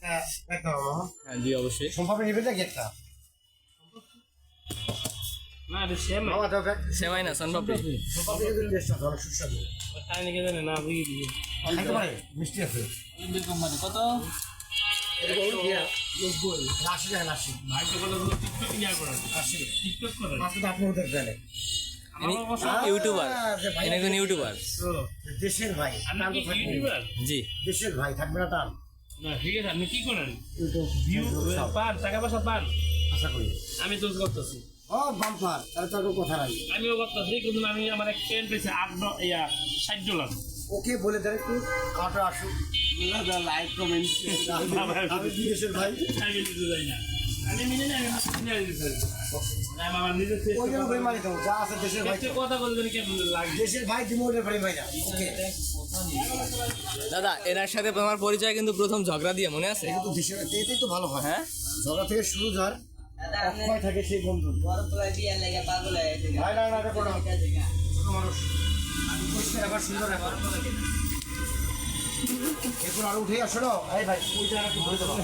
হ্যাঁ জি অবশ্যই। সম্ভব নেবে নাকি একটা? না এটা সেম মামা দাও ব্যাগ। সেমাই না সনপাপড়ি। সম্ভব কিন্তু টেস্ট আছে, অনেক সুস্বাদু। তাই নাকি জানে না বুঝি খাইতে পারে, মিষ্টি আছে। কোম্পানি কত এটা বলুন কি? 80 টাকা 80। ভাই তো বলে টিকটক ইয়া করে 80 টিকটক করে মাত্র তো আপনি ওদের জানে। আমার অবশ্য ইউটিউবার, যে ভাই একজন ইউটিউবার। তো দেশের ভাই, আমি টান কি তো থাকবে। ইউটিউবার জি দেশের ভাই থাকবে না টান। না ঠিক আছে আপনি কি করেন ইউটিউব ভিউ সব পান টাকা পয়সা পান আশা করি। আমি তো করতেছি ও বাম্পার, তাহলে তো আর কোনো কথা নাই। আমিও করতেছি কিন্তু আমি আমার এক পেন পেয়েছি $60 ওকে বলে দেন একটু কাটা আসুক। লাইক কমেন্ট আমি বিদেশের ভাই। আমি দিতে যাই না আমি মিলে না আমি কিনে দিতে চাই আমার নিজের ওই জন্য ভাই মারি দাও, যা আছে দেশের ভাই। কথা বলবেন কেমন লাগে দেশের ভাই ডিমোটের ভাই ভাই না। ওকে দাদা, এনার সাথে তোমার পরিচয় কিন্তু প্রথম ঝগড়া দিয়ে, মনে আছে? কিন্তু দেশের এতেই তো ভালো হয়। হ্যাঁ ঝগড়া থেকে শুরু ধর, অক্ষয় থাকে সেই বন্ধু। ভাই না না, দেখো না, ছোট মানুষ পরিষ্কার রাখার সুন্দর রাখার। এরপর আরো উঠে আসো না। এই ভাই ওইটা আর একটু ধরে দেবো।